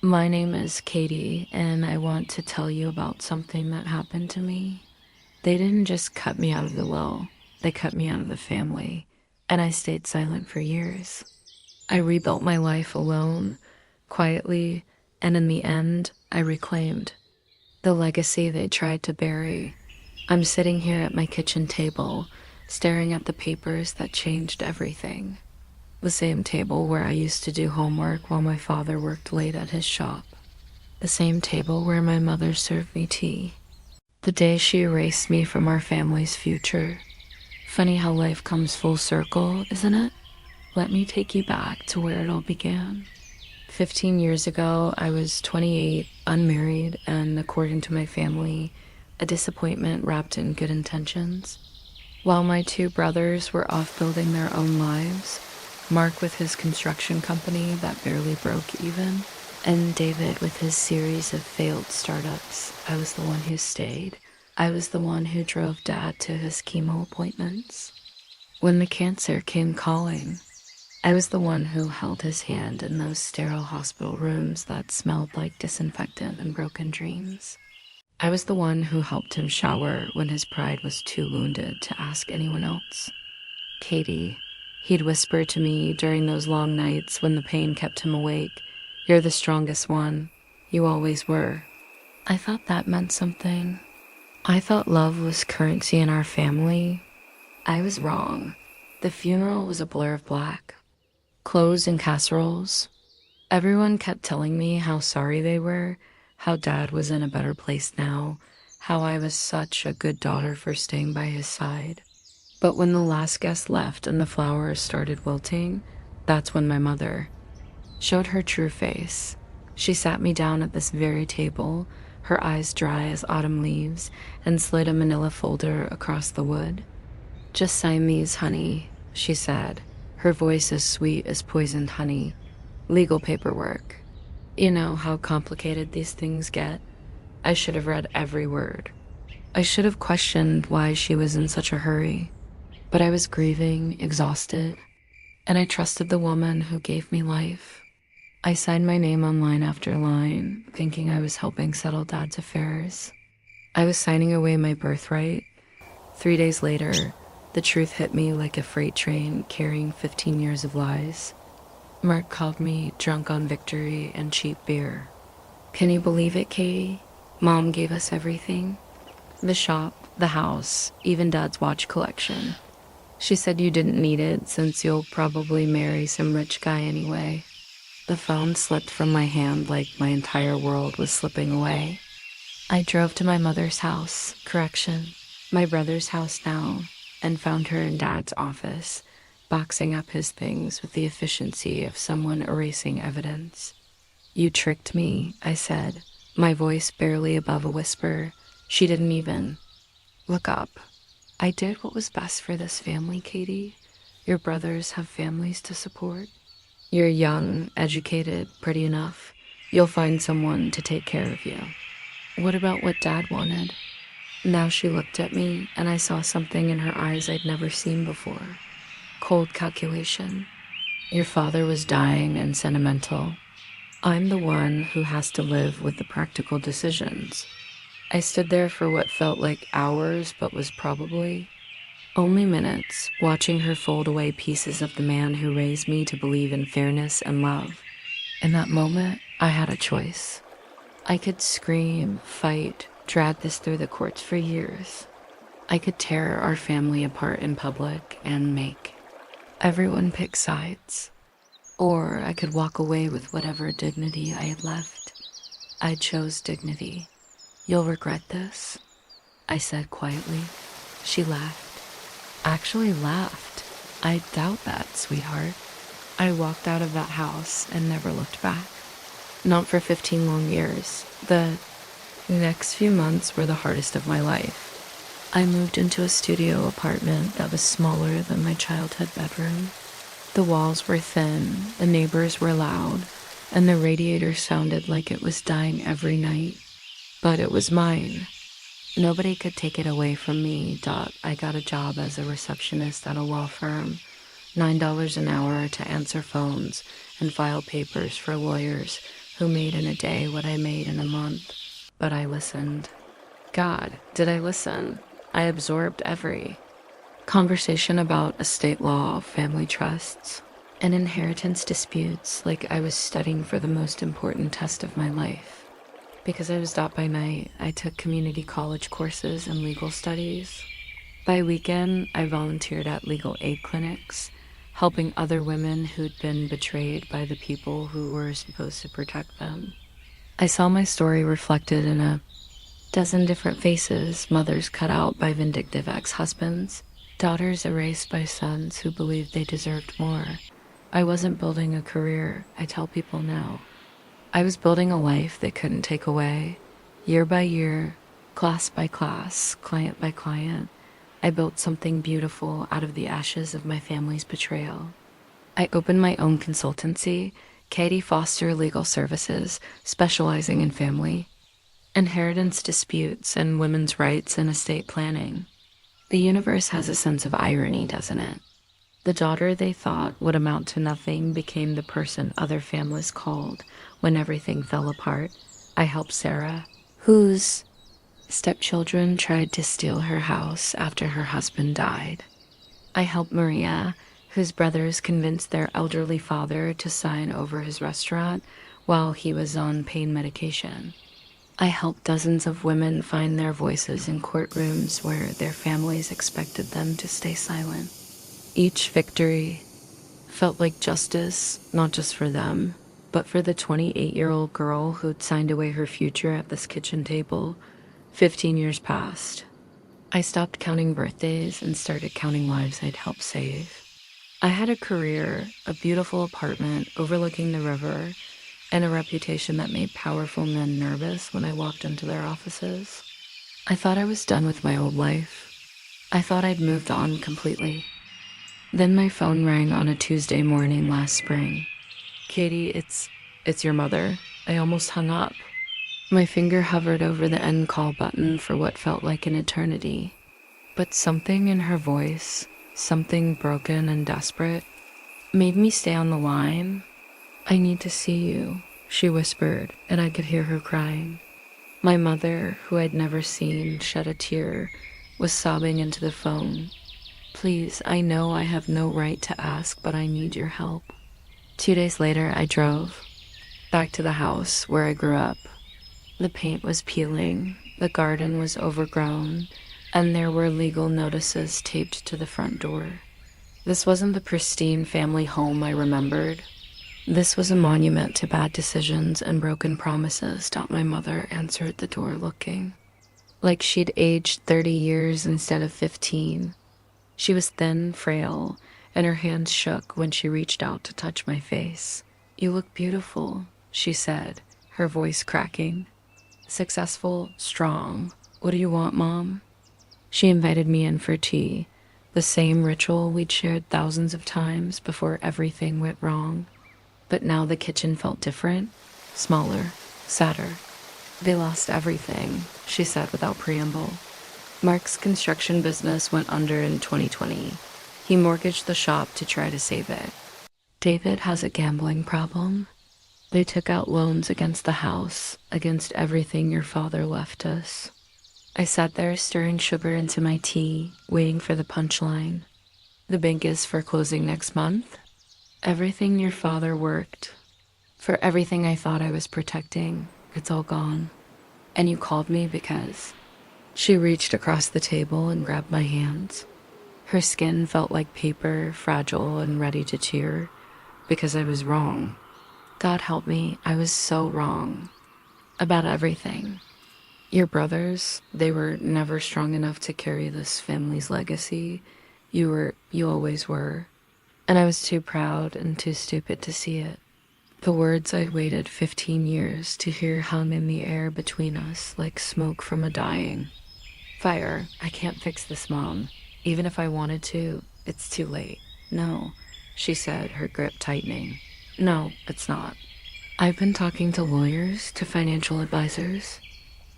My name is Katie, and I want to tell you about something that happened to me. They didn't just cut me out of the will, they cut me out of the family, and I stayed silent for years. I rebuilt my life alone, quietly, and in the end, I reclaimed the legacy they tried to bury. I'm sitting here at my kitchen table, staring at the papers that changed everything. The same table where I used to do homework while my father worked late at his shop. The same table where my mother served me tea. The day she erased me from our family's future. Funny how life comes full circle, isn't it? Let me take you back to where it all began. 15 years ago, I was 28, unmarried, and according to my family, a disappointment wrapped in good intentions. While my two brothers were off building their own lives, Mark with his construction company that barely broke even, and David with his series of failed startups, I was the one who stayed. I was the one who drove Dad to his chemo appointments. When the cancer came calling, I was the one who held his hand in those sterile hospital rooms that smelled like disinfectant and broken dreams. I was the one who helped him shower when his pride was too wounded to ask anyone else. Katie, he'd whisper to me during those long nights when the pain kept him awake, "You're the strongest one. You always were." I thought that meant something. I thought love was currency in our family. I was wrong. The funeral was a blur of black. Clothes and casseroles. Everyone kept telling me how sorry they were, how Dad was in a better place now, how I was such a good daughter for staying by his side. But when the last guest left and the flowers started wilting, that's when my mother showed her true face. She sat me down at this very table, her eyes dry as autumn leaves, and slid a manila folder across the wood. "Just sign these, honey," she said, her voice as sweet as poisoned honey. "Legal paperwork. You know how complicated these things get." I should have read every word. I should have questioned why she was in such a hurry. But I was grieving, exhausted, and I trusted the woman who gave me life. I signed my name on line after line, thinking I was helping settle Dad's affairs. I was signing away my birthright. 3 days later, the truth hit me like a freight train carrying 15 years of lies. Mark called me drunk on victory and cheap beer. Can you believe it, Katie? Mom gave us everything. The shop, the house, even Dad's watch collection. She said you didn't need it since you'll probably marry some rich guy anyway. The phone slipped from my hand like my entire world was slipping away. I drove to my mother's house, correction, my brother's house now, and found her in Dad's office, boxing up his things with the efficiency of someone erasing evidence. "You tricked me," I said, my voice barely above a whisper. She didn't even look up. "I did what was best for this family, Katie. Your brothers have families to support. You're young, educated, pretty enough. You'll find someone to take care of you." What about what Dad wanted? Now she looked at me, and I saw something in her eyes I'd never seen before. Cold calculation. Your father was dying and sentimental. I'm the one who has to live with the practical decisions. I stood there for what felt like hours, but was probably only minutes, watching her fold away pieces of the man who raised me to believe in fairness and love. In that moment, I had a choice. I could scream, fight, drag this through the courts for years. I could tear our family apart in public and make everyone pick sides. Or I could walk away with whatever dignity I had left. I chose dignity. "You'll regret this," I said quietly. She laughed. Actually laughed. "I doubt that, sweetheart." I walked out of that house and never looked back. Not for 15 long years. The next few months were the hardest of my life. I moved into a studio apartment that was smaller than my childhood bedroom. The walls were thin, the neighbors were loud, and the radiator sounded like it was dying every night. But it was mine. Nobody could take it away from me. I got a job as a receptionist at a law firm, $9 an hour to answer phones and file papers for lawyers who made in a day what I made in a month. But I listened. God, did I listen? I absorbed every conversation about estate law, family trusts, and inheritance disputes like I was studying for the most important test of my life. Because I was taught by night, I took community college courses and legal studies. By weekend, I volunteered at legal aid clinics, helping other women who'd been betrayed by the people who were supposed to protect them. I saw my story reflected in a dozen different faces: mothers cut out by vindictive ex-husbands, daughters erased by sons who believed they deserved more. I wasn't building a career, I tell people now. I was building a life they couldn't take away. Year by year, class by class, client by client, I built something beautiful out of the ashes of my family's betrayal. I opened my own consultancy, Katie Foster Legal Services, specializing in family, inheritance disputes, and women's rights and estate planning. The universe has a sense of irony, doesn't it? The daughter they thought would amount to nothing became the person other families called when everything fell apart. I helped Sarah, whose stepchildren tried to steal her house after her husband died. I helped Maria, whose brothers convinced their elderly father to sign over his restaurant while he was on pain medication. I helped dozens of women find their voices in courtrooms where their families expected them to stay silent. Each victory felt like justice, not just for them, but for the 28-year-old girl who'd signed away her future at this kitchen table. 15 years passed. I stopped counting birthdays and started counting lives I'd helped save. I had a career, a beautiful apartment overlooking the river, and a reputation that made powerful men nervous when I walked into their offices. I thought I was done with my old life. I thought I'd moved on completely. Then my phone rang on a Tuesday morning last spring. Katie, it's your mother. I almost hung up. My finger hovered over the end call button for what felt like an eternity. But something in her voice, something broken and desperate, made me stay on the line. I need to see you, she whispered, and I could hear her crying. My mother, who I'd never seen shed a tear, was sobbing into the phone. Please, I know I have no right to ask, but I need your help. 2 days later, I drove back to the house where I grew up. The paint was peeling, the garden was overgrown, and there were legal notices taped to the front door. This wasn't the pristine family home I remembered. This was a monument to bad decisions and broken promises. My mother answered the door looking like she'd aged 30 years instead of 15. She was thin, frail, and her hands shook when she reached out to touch my face. You look beautiful, she said, her voice cracking. Successful, strong. What do you want, Mom? She invited me in for tea, the same ritual we'd shared thousands of times before everything went wrong. But now the kitchen felt different, smaller, sadder. They lost everything, she said without preamble. Mark's construction business went under in 2020. He mortgaged the shop to try to save it. David has a gambling problem. They took out loans against the house, against everything your father left us. I sat there stirring sugar into my tea, waiting for the punchline. The bank is foreclosing next month. Everything your father worked for, everything I thought I was protecting, it's all gone. And you called me because... She reached across the table and grabbed my hands. Her skin felt like paper, fragile and ready to tear, because I was wrong. God help me, I was so wrong. About everything. Your brothers, they were never strong enough to carry this family's legacy. You always were. And I was too proud and too stupid to see it. The words I'd waited 15 years to hear hung in the air between us like smoke from a dying fire. I can't fix this, Mom. Even if I wanted to, it's too late. No, she said, her grip tightening. No, it's not. I've been talking to lawyers, to financial advisors.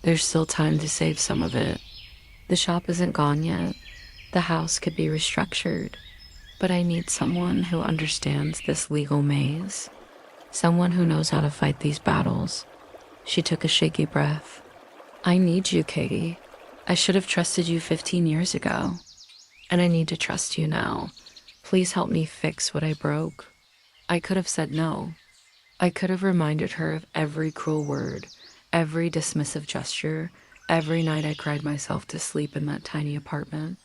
There's still time to save some of it. The shop isn't gone yet. The house could be restructured. But I need someone who understands this legal maze. someone who knows how to fight these battles. She took a shaky breath. I need you, Katie. I should have trusted you 15 years ago. And I need to trust you now. Please help me fix what I broke. I could have said no. I could have reminded her of every cruel word, every dismissive gesture, every night I cried myself to sleep in that tiny apartment.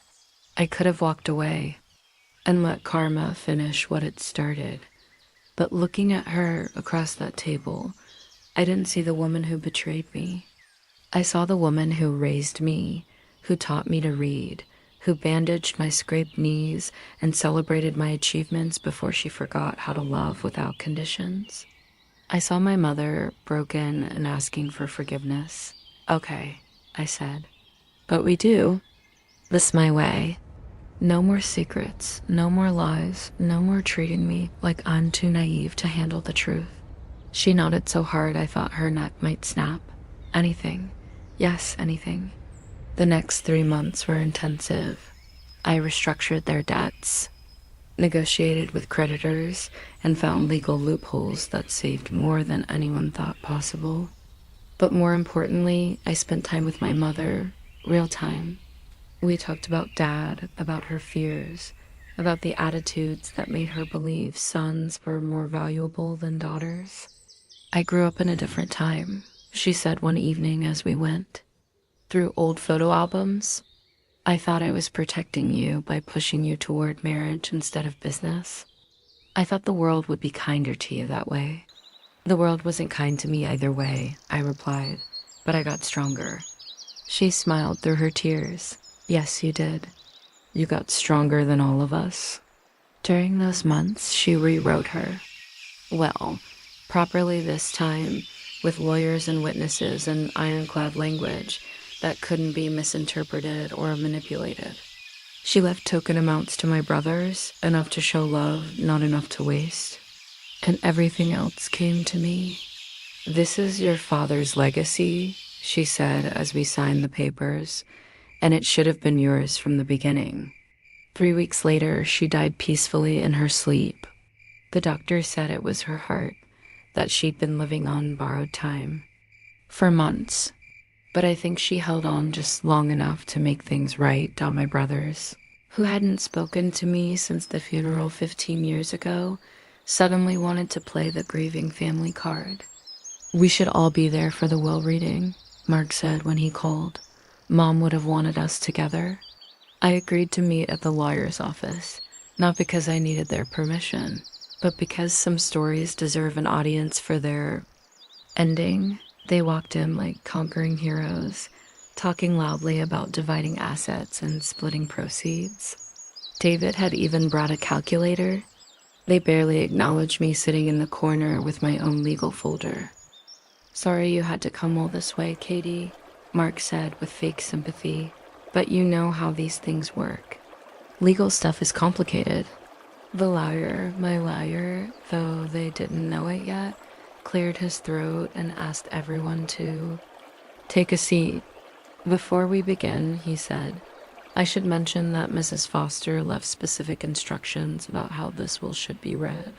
I could have walked away and let karma finish what it started. But looking at her across that table, I didn't see the woman who betrayed me. I saw the woman who raised me, who taught me to read, who bandaged my scraped knees and celebrated my achievements before she forgot how to love without conditions. I saw my mother broken and asking for forgiveness. Okay, I said. But we do. This my way. No more secrets, no more lies, no more treating me like I'm too naive to handle the truth. She nodded so hard I thought her neck might snap. Anything. Yes, anything. The next 3 months were intensive. I restructured their debts, negotiated with creditors, and found legal loopholes that saved more than anyone thought possible. But more importantly, I spent time with my mother, real time. We talked about Dad, about her fears, about the attitudes that made her believe sons were more valuable than daughters. I grew up in a different time, she said one evening as we went. Through old photo albums, I thought I was protecting you by pushing you toward marriage instead of business. I thought the world would be kinder to you that way. The world wasn't kind to me either way, I replied, but I got stronger. She smiled through her tears. Yes, you did. You got stronger than all of us. During those months, she rewrote her. Well, properly this time, with lawyers and witnesses and ironclad language that couldn't be misinterpreted or manipulated. She left token amounts to my brothers, enough to show love, not enough to waste. And everything else came to me. This is your father's legacy, she said as we signed the papers, and it should have been yours from the beginning. 3 weeks later, she died peacefully in her sleep. The doctor said it was her heart, that she'd been living on borrowed time. For months. But I think she held on just long enough to make things right on my brothers, who hadn't spoken to me since the funeral 15 years ago, suddenly wanted to play the grieving family card. We should all be there for the will reading, Mark said when he called. Mom would have wanted us together. I agreed to meet at the lawyer's office, not because I needed their permission, but because some stories deserve an audience for their ending. They walked in like conquering heroes, talking loudly about dividing assets and splitting proceeds. David had even brought a calculator. They barely acknowledged me sitting in the corner with my own legal folder. Sorry you had to come all this way, Katie, Mark said with fake sympathy, but you know how these things work. Legal stuff is complicated. The lawyer, my lawyer, though they didn't know it yet, cleared his throat and asked everyone to take a seat. Before we begin, he said, I should mention that Mrs. Foster left specific instructions about how this will should be read.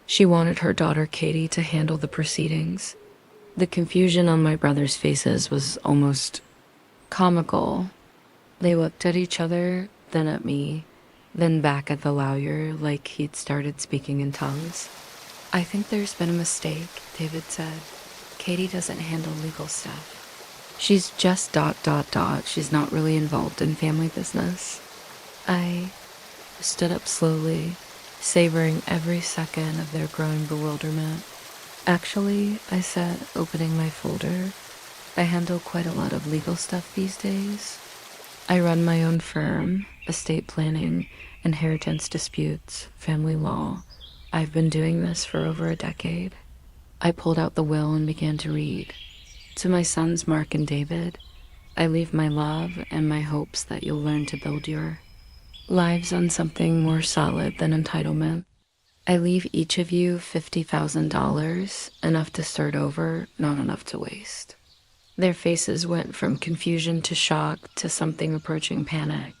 She wanted her daughter Katie to handle the proceedings. The confusion on my brothers' faces was almost comical. They looked at each other, then at me, then back at the lawyer like he'd started speaking in tongues. I think there's been a mistake, David said. Katie doesn't handle legal stuff. She's just ... She's not really involved in family business. I stood up slowly, savoring every second of their growing bewilderment. Actually, I said, opening my folder, I handle quite a lot of legal stuff these days. I run my own firm, estate planning, inheritance disputes, family law. I've been doing this for over a decade. I pulled out the will and began to read. To my sons, Mark and David, I leave my love and my hopes that you'll learn to build your lives on something more solid than entitlement. I leave each of you $50,000, enough to start over, not enough to waste. Their faces went from confusion to shock to something approaching panic.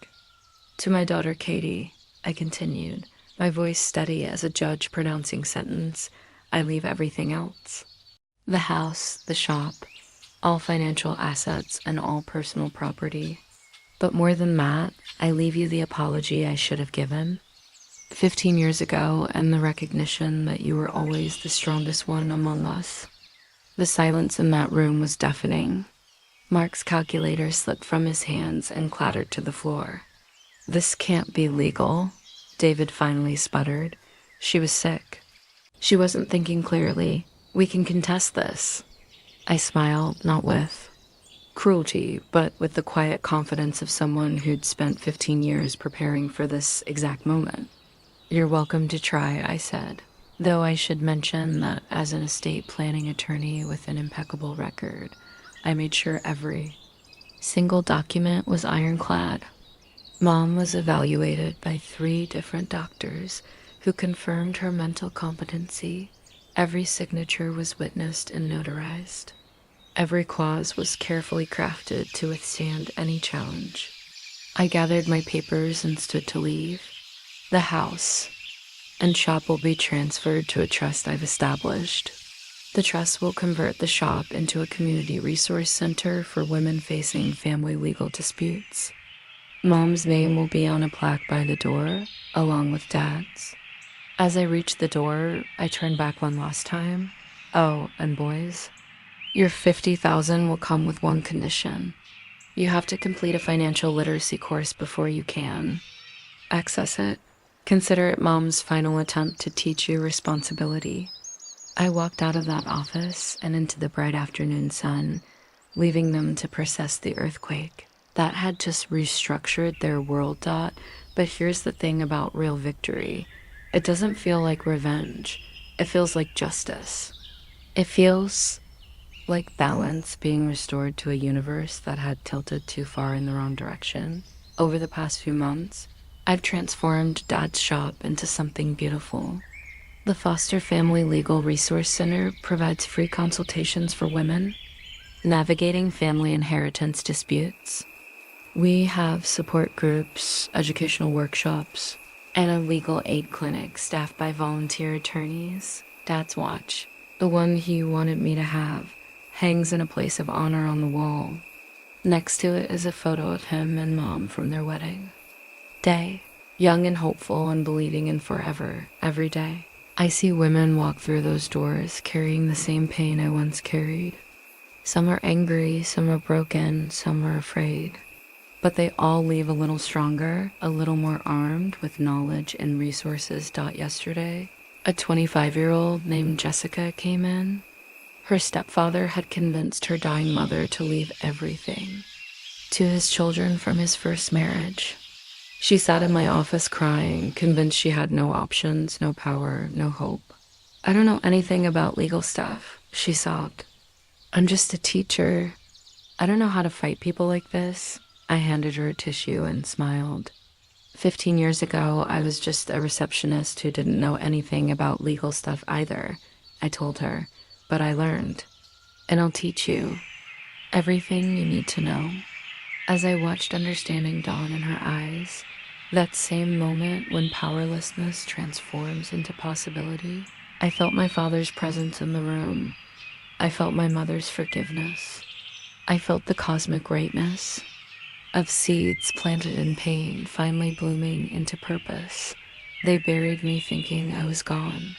To my daughter Katie, I continued, my voice steady as a judge pronouncing sentence, I leave everything else. The house, the shop, all financial assets, and all personal property. But more than that, I leave you the apology I should have given 15 years ago and the recognition that you were always the strongest one among us. The silence in that room was deafening. Mark's calculator slipped from his hands and clattered to the floor. "This can't be legal," David finally sputtered. She was sick. She wasn't thinking clearly. "We can contest this." I smiled, not with cruelty, but with the quiet confidence of someone who'd spent 15 years preparing for this exact moment. "You're welcome to try," I said, though I should mention that as an estate planning attorney with an impeccable record, I made sure every single document was ironclad. Mom was evaluated by 3 different doctors who confirmed her mental competency. Every signature was witnessed and notarized. Every clause was carefully crafted to withstand any challenge. I gathered my papers and stood to leave. The house and shop will be transferred to a trust I've established. The trust will convert the shop into a community resource center for women facing family legal disputes. Mom's name will be on a plaque by the door, along with Dad's. As I reached the door, I turned back one last time. "Oh, and boys, your 50,000 will come with one condition. You have to complete a financial literacy course before you can access it. Consider it Mom's final attempt to teach you responsibility." I walked out of that office and into the bright afternoon sun, leaving them to process the earthquake. That had just restructured their world. But here's the thing about real victory. It doesn't feel like revenge. It feels like justice. It feels like balance being restored to a universe that had tilted too far in the wrong direction. Over the past few months, I've transformed Dad's shop into something beautiful. The Foster Family Legal Resource Center provides free consultations for women navigating family inheritance disputes. We have support groups, educational workshops, and a legal aid clinic staffed by volunteer attorneys. Dad's watch, the one he wanted me to have, hangs in a place of honor on the wall. Next to it is a photo of him and Mom from their wedding day, young and hopeful and believing in forever, every day. I see women walk through those doors carrying the same pain I once carried. Some are angry, some are broken, some are afraid. But they all leave a little stronger, a little more armed with knowledge and resources. Yesterday, a 25-year-old named Jessica came in. Her stepfather had convinced her dying mother to leave everything to his children from his first marriage. She sat in my office crying, convinced she had no options, no power, no hope. "I don't know anything about legal stuff," she sobbed. "I'm just a teacher. I don't know how to fight people like this." I handed her a tissue and smiled. 15 years ago, I was just a receptionist who didn't know anything about legal stuff either, I told her. "But I learned. And I'll teach you everything you need to know." As I watched understanding dawn in her eyes, that same moment when powerlessness transforms into possibility, I felt my father's presence in the room. I felt my mother's forgiveness. I felt the cosmic greatness of seeds planted in pain finally blooming into purpose. They buried me thinking I was gone,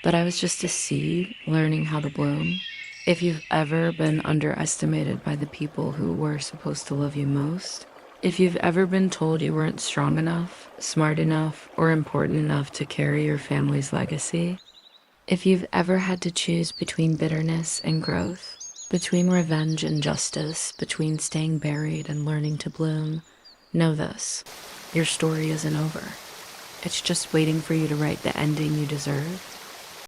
but I was just a seed learning how to bloom. If you've ever been underestimated by the people who were supposed to love you most, if you've ever been told you weren't strong enough, smart enough, or important enough to carry your family's legacy, if you've ever had to choose between bitterness and growth, between revenge and justice, between staying buried and learning to bloom, know this: your story isn't over. It's just waiting for you to write the ending you deserve.